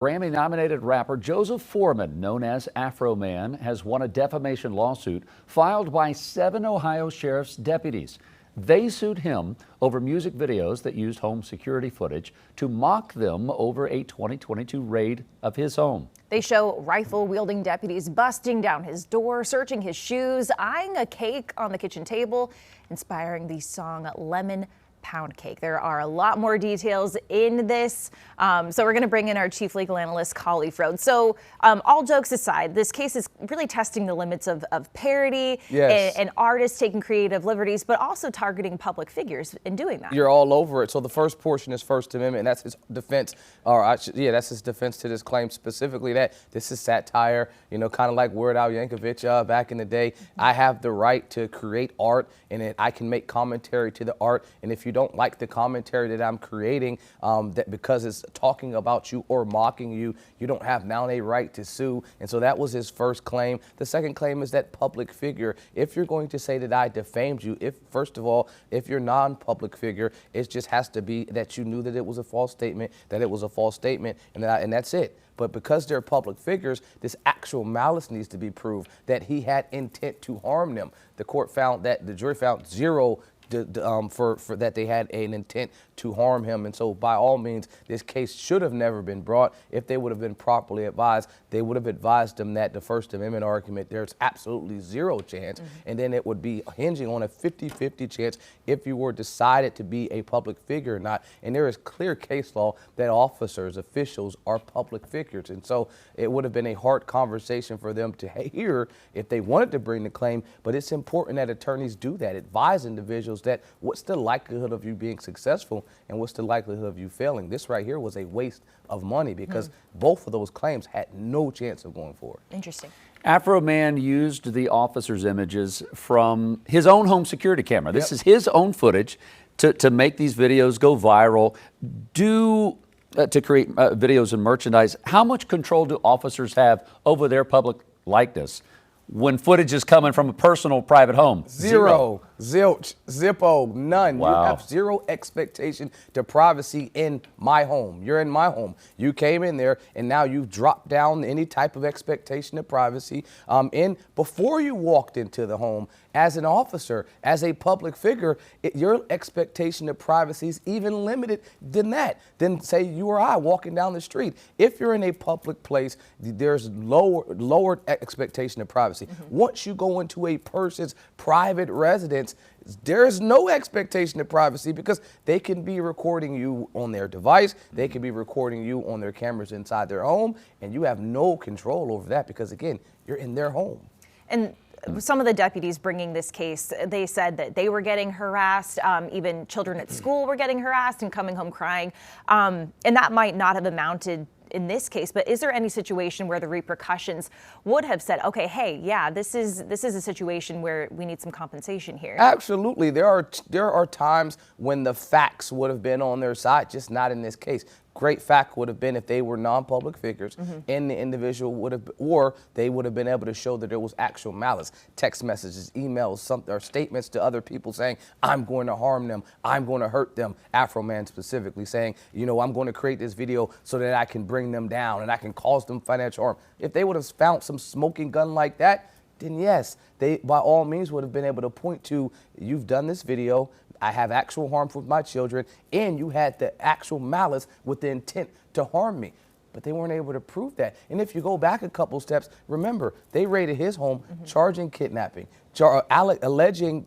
Grammy-nominated rapper Joseph Foreman, known as Afroman, has won a defamation lawsuit filed by 7 Ohio sheriff's deputies. They sued him over music videos that used home security footage to mock them over a 2022 raid of his home. They show rifle-wielding deputies busting down his door, searching his shoes, eyeing a cake on the kitchen table, inspiring the song Lemon Pound Cake. There are a lot more details in this, so we're going to bring in our chief legal analyst, Collie Frode. So all jokes aside, this case is really testing the limits of parody. Yes. and artists taking creative liberties, but also targeting public figures in doing that. You're all over it. So the first portion is First Amendment, and that's his defense, that's his defense to this claim specifically that this is satire, kind of like Weird Al Yankovic back in the day. I have the right to create art, and I can make commentary to the art, and if you don't like the commentary that I'm creating, that because it's talking about you or mocking you, you don't have now a right to sue. And so that was his first claim. The second claim is that public figure. If you're going to say that I defamed you, first of all, if you're non-public figure, it just has to be that you knew that it was a false statement, and that's it. But because they're public figures, this actual malice needs to be proved, that he had intent to harm them. The jury found zero for that they had an intent to harm him. And so by all means, this case should have never been brought. If they would have been properly advised, they would have advised him that the First Amendment argument, there's absolutely zero chance. And then it would be hinging on a 50-50 chance if you were decided to be a public figure or not. And there is clear case law that officers, officials are public figures. And so it would have been a hard conversation for them to hear if they wanted to bring the claim. But it's important that attorneys do that, advise individuals that what's the likelihood of you being successful and what's the likelihood of you failing. This right here was a waste of money because both of those claims had no chance of going forward. Interesting. Afroman used the officer's images from his own home security camera. This is his own footage to make these videos go viral, to create videos and merchandise. How much control do officers have over their public likeness when footage is coming from a personal private home? Zero. Zilch, zippo, none. Wow. You have zero expectation to privacy in my home. You're in my home. You came in there and now you've dropped down any type of expectation of privacy. Before you walked into the home, as an officer, as a public figure, your expectation of privacy is even limited than that. Than say you or I walking down the street. If you're in a public place, there's lowered expectation of privacy. Once you go into a person's private residence, there's no expectation of privacy because they can be recording you on their device, they can be recording you on their cameras inside their home, and you have no control over that because, again, you're in their home. And some of the deputies bringing this case, they said that they were getting harassed, even children at school were getting harassed and coming home crying, and that might not have amounted in this case, but is there any situation where the Repercussions would have said, okay, hey, yeah, this is a situation where we need some compensation here? Absolutely. There are times when the facts would have been on their side, just not in this case. Great fact would have been if they were non-public figures and the individual would have, or they would have been able to show that there was actual malice, text messages, emails, or statements to other people saying, I'm going to harm them, I'm going to hurt them. Afroman specifically saying, I'm going to create this video so that I can bring them down and I can cause them financial harm. If they would have found some smoking gun like that, then yes, they by all means would have been able to point to, you've done this video, I have actual harm with my children, and you had the actual malice with the intent to harm me. But they weren't able to prove that. And if you go back a couple steps, remember, they raided his home, charging kidnapping, alleging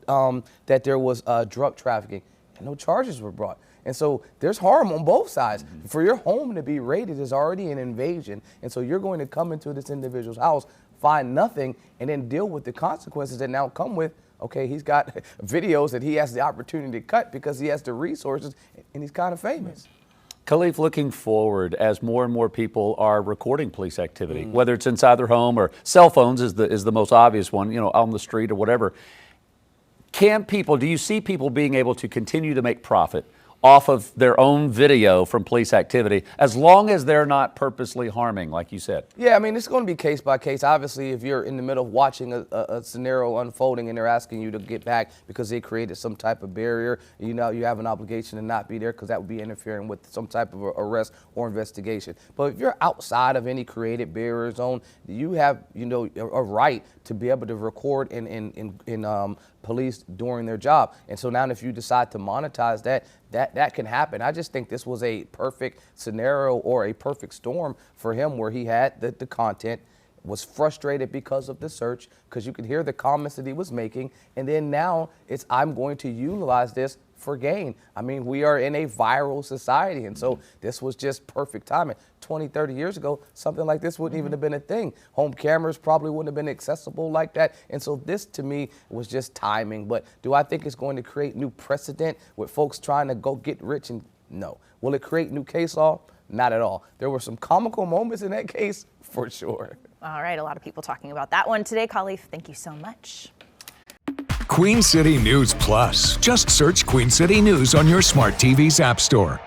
that there was drug trafficking, and no charges were brought. And so there's harm on both sides. For your home to be raided is already an invasion. And so you're going to come into this individual's house, find nothing, and then deal with the consequences that now come with, okay, he's got videos that he has the opportunity to cut because he has the resources and he's kind of famous. Khalif, looking forward as more and more people are recording police activity, whether it's inside their home or cell phones is the most obvious one, on the street or whatever. Do you see people being able to continue to make profit off of their own video from police activity, as long as they're not purposely harming, like you said? Yeah, I mean, it's going to be case by case. Obviously, if you're in the middle of watching a scenario unfolding and they're asking you to get back because they created some type of barrier, you have an obligation to not be there, because that would be interfering with some type of arrest or investigation. But if you're outside of any created barrier zone, you have, a right to be able to record in police during their job. And so now if you decide to monetize that can happen. I just think this was a perfect scenario, or a perfect storm for him, where he had the content, was frustrated because of the search, because you could hear the comments that he was making, and then now it's, I'm going to utilize this for gain. I mean, we are in a viral society, and so this was just perfect timing. 20, 30 years ago, something like this wouldn't even have been a thing. Home cameras probably wouldn't have been accessible like that, and so this, to me, was just timing. But do I think it's going to create new precedent with folks trying to go get rich? And no. Will it create new case law? Not at all. There were some comical moments in that case, for sure. All right, a lot of people talking about that one today. Khalif, thank you so much. Queen City News Plus. Just search Queen City News on your smart TV's app store.